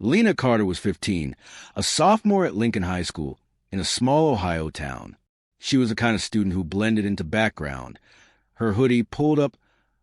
Lena Carter was 15, a sophomore at Lincoln High School in a small Ohio town. She was the kind of student who blended into background, her hoodie pulled up,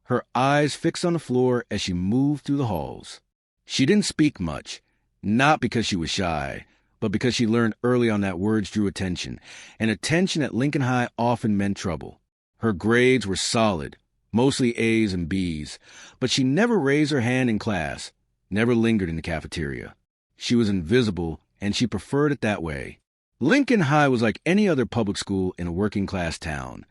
her eyes fixed on the floor as she moved through the halls. She didn't speak much, not because she was shy, but because she learned early on that words drew attention, and attention at Lincoln High often meant trouble. Her grades were solid, mostly A's and B's, but she never raised her hand in class, never lingered in the cafeteria. She was invisible, and she preferred it that way. Lincoln High was like any other public school in a working-class town.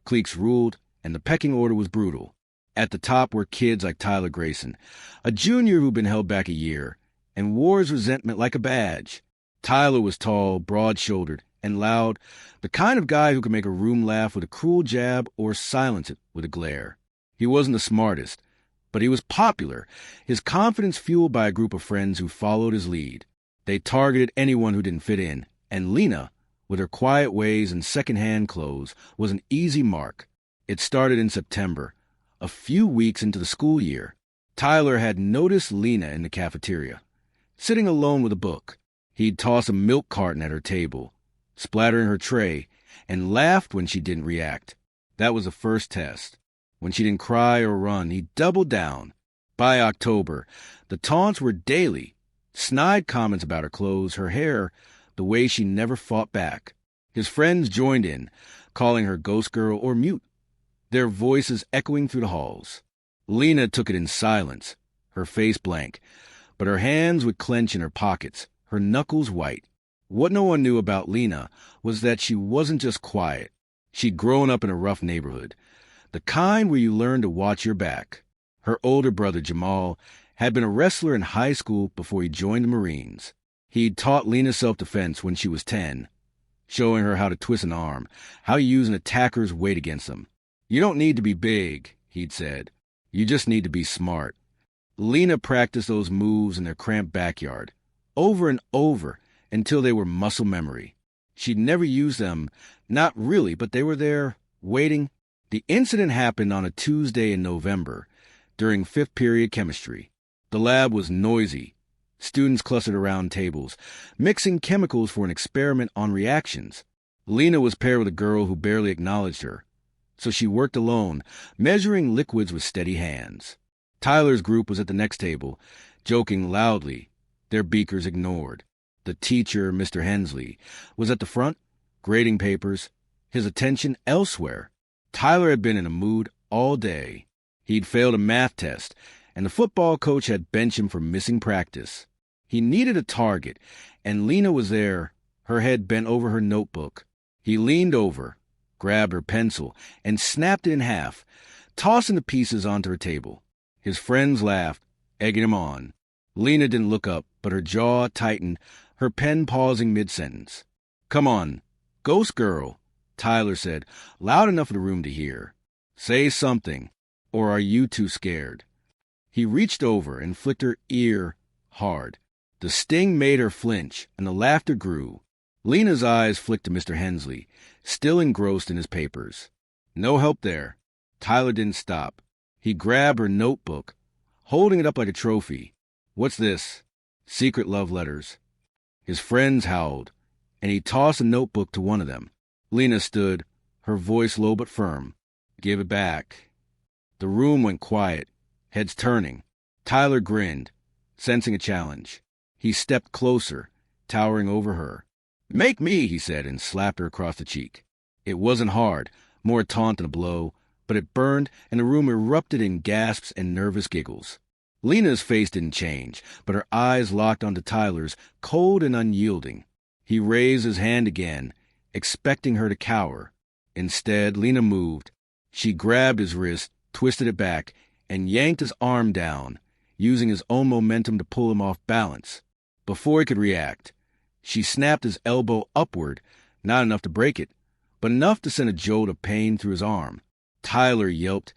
Cliques ruled, and the pecking order was brutal. At the top were kids like Tyler Grayson, a junior who'd been held back a year, and wore his resentment like a badge. Tyler was tall, broad-shouldered, and loud, the kind of guy who could make a room laugh with a cruel jab or silence it with a glare. He wasn't the smartest, but he was popular, his confidence fueled by a group of friends who followed his lead. They targeted anyone who didn't fit in, and Lena, with her quiet ways and second-hand clothes, was an easy mark. It started in September, a few weeks into the school year. Tyler had noticed Lena in the cafeteria, sitting alone with a book. He'd toss a milk carton at her table, splattering her tray, and laughed when she didn't react. That was the first test. When she didn't cry or run, he doubled down. By October, the taunts were daily. Snide comments about her clothes, her hair, the way she never fought back. His friends joined in, calling her ghost girl or mute, their voices echoing through the halls. Lena took it in silence, her face blank, but her hands would clench in her pockets, her knuckles white. What no one knew about Lena was that she wasn't just quiet. She'd grown up in a rough neighborhood, the kind where you learn to watch your back. Her older brother, Jamal, had been a wrestler in high school before he joined the Marines. He'd taught Lena self-defense when she was 10, showing her how to twist an arm, how to use an attacker's weight against them. You don't need to be big, he'd said. You just need to be smart. Lena practiced those moves in their cramped backyard, over and over, until they were muscle memory. She'd never used them, not really, but they were there, waiting. The incident happened on a Tuesday in November, during fifth period chemistry. The lab was noisy. Students clustered around tables, mixing chemicals for an experiment on reactions. Lena was paired with a girl who barely acknowledged her, so she worked alone, measuring liquids with steady hands. Tyler's group was at the next table, joking loudly, their beakers ignored. The teacher, Mr. Hensley, was at the front, grading papers, his attention elsewhere. Tyler had been in a mood all day. He'd failed a math test, and the football coach had benched him for missing practice. He needed a target, and Lena was there, her head bent over her notebook. He leaned over, grabbed her pencil, and snapped it in half, tossing the pieces onto her table. His friends laughed, egging him on. Lena didn't look up, but her jaw tightened, her pen pausing mid-sentence. "Come on, ghost girl," Tyler said, loud enough for the room to hear. "Say something, or are you too scared?" He reached over and flicked her ear hard. The sting made her flinch, and the laughter grew. Lena's eyes flicked to Mr. Hensley, still engrossed in his papers. "No help there." Tyler didn't stop. He grabbed her notebook, holding it up like a trophy. "What's this?" "Secret love letters." His friends howled, and he tossed a notebook to one of them. Lena stood, her voice low but firm. "Give it back." The room went quiet, heads turning. Tyler grinned, sensing a challenge. He stepped closer, towering over her. "Make me," he said, and slapped her across the cheek. It wasn't hard, more a taunt than a blow, but it burned, and the room erupted in gasps and nervous giggles. Lena's face didn't change, but her eyes locked onto Tyler's, cold and unyielding. He raised his hand again, expecting her to cower. Instead, Lena moved. She grabbed his wrist, twisted it back, and yanked his arm down, using his own momentum to pull him off balance. Before he could react, she snapped his elbow upward, not enough to break it, but enough to send a jolt of pain through his arm. Tyler yelped,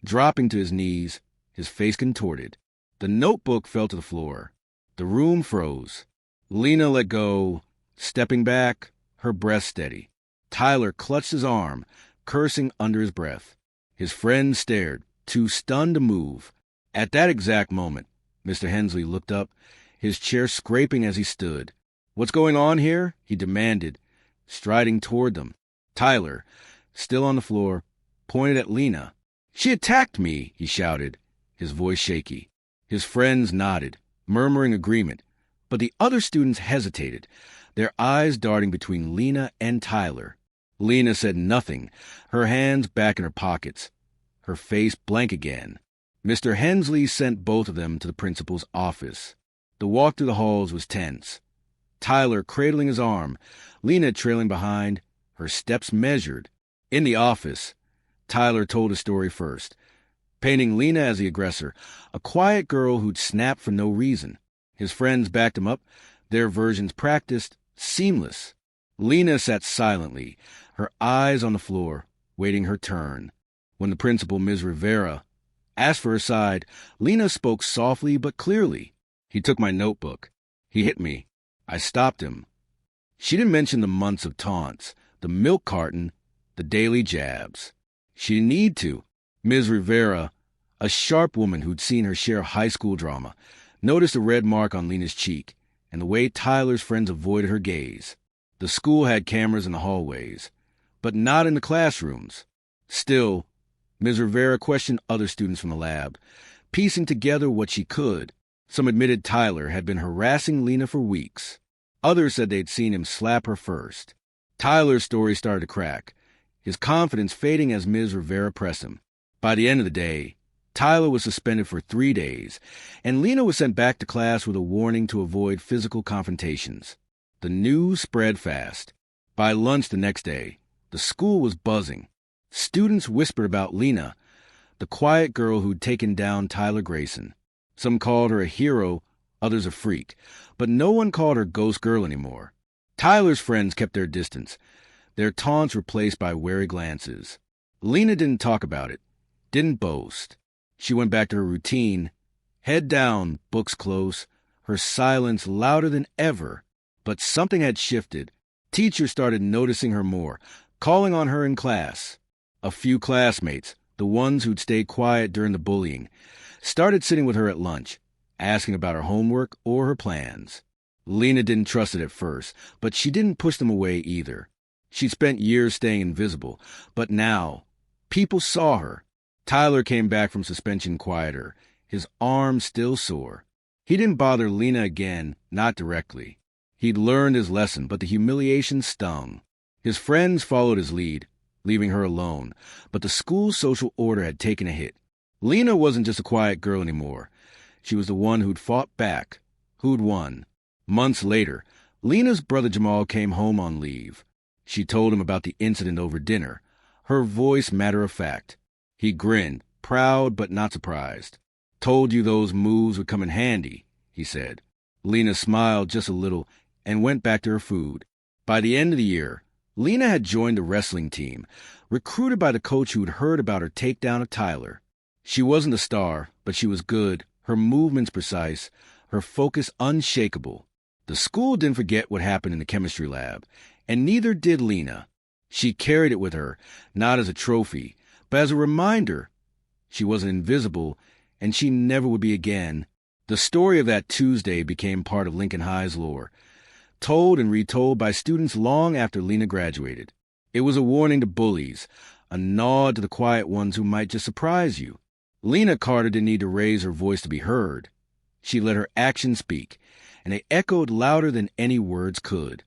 dropping to his knees, his face contorted. The notebook fell to the floor. The room froze. Lena let go, stepping back, her breath steady. Tyler clutched his arm, cursing under his breath. His friends stared, too stunned to move. At that exact moment, Mr. Hensley looked up, his chair scraping as he stood. "What's going on here?" he demanded, striding toward them. Tyler, still on the floor, pointed at Lena. "She attacked me," he shouted, his voice shaky. His friends nodded, murmuring agreement, but the other students hesitated, their eyes darting between Lena and Tyler. Lena said nothing, her hands back in her pockets, her face blank again. Mr. Hensley sent both of them to the principal's office. The walk through the halls was tense. Tyler cradling his arm, Lena trailing behind, her steps measured. In the office, Tyler told his story first, painting Lena as the aggressor, a quiet girl who'd snapped for no reason. His friends backed him up, their versions practiced, seamless. Lena sat silently, her eyes on the floor, waiting her turn. When the principal, Ms. Rivera, asked for her side, Lena spoke softly but clearly. "He took my notebook. He hit me. I stopped him." She didn't mention the months of taunts, the milk carton, the daily jabs. She didn't need to. Ms. Rivera, a sharp woman who'd seen her share of high school drama, noticed a red mark on Lena's cheek and the way Tyler's friends avoided her gaze. The school had cameras in the hallways, but not in the classrooms. Still, Ms. Rivera questioned other students from the lab, piecing together what she could. Some admitted Tyler had been harassing Lena for weeks. Others said they'd seen him slap her first. Tyler's story started to crack, his confidence fading as Ms. Rivera pressed him. By the end of the day, Tyler was suspended for 3 days, and Lena was sent back to class with a warning to avoid physical confrontations. The news spread fast. By lunch the next day, the school was buzzing. Students whispered about Lena, the quiet girl who'd taken down Tyler Grayson. Some called her a hero, others a freak, but no one called her Ghost Girl anymore. Tyler's friends kept their distance, their taunts replaced by wary glances. Lena didn't talk about it, didn't boast. She went back to her routine, head down, books close, her silence louder than ever. But something had shifted. Teachers started noticing her more, calling on her in class. A few classmates, the ones who'd stayed quiet during the bullying, started sitting with her at lunch, asking about her homework or her plans. Lena didn't trust it at first, but she didn't push them away either. She'd spent years staying invisible, but now, people saw her. Tyler came back from suspension quieter, his arm still sore. He didn't bother Lena again, not directly. He'd learned his lesson, but the humiliation stung. His friends followed his lead, leaving her alone, but the school's social order had taken a hit. Lena wasn't just a quiet girl anymore. She was the one who'd fought back, who'd won. Months later, Lena's brother Jamal came home on leave. She told him about the incident over dinner, her voice matter-of-fact. He grinned, proud but not surprised. "Told you those moves would come in handy," he said. Lena smiled just a little and went back to her food. By the end of the year, Lena had joined the wrestling team, recruited by the coach who'd heard about her takedown of Tyler. She wasn't a star, but she was good, her movements precise, her focus unshakable. The school didn't forget what happened in the chemistry lab, and neither did Lena. She carried it with her, not as a trophy, but as a reminder. She wasn't invisible, and she never would be again. The story of that Tuesday became part of Lincoln High's lore, told and retold by students long after Lena graduated. It was a warning to bullies, a nod to the quiet ones who might just surprise you. Lena Carter didn't need to raise her voice to be heard. She let her actions speak, and they echoed louder than any words could.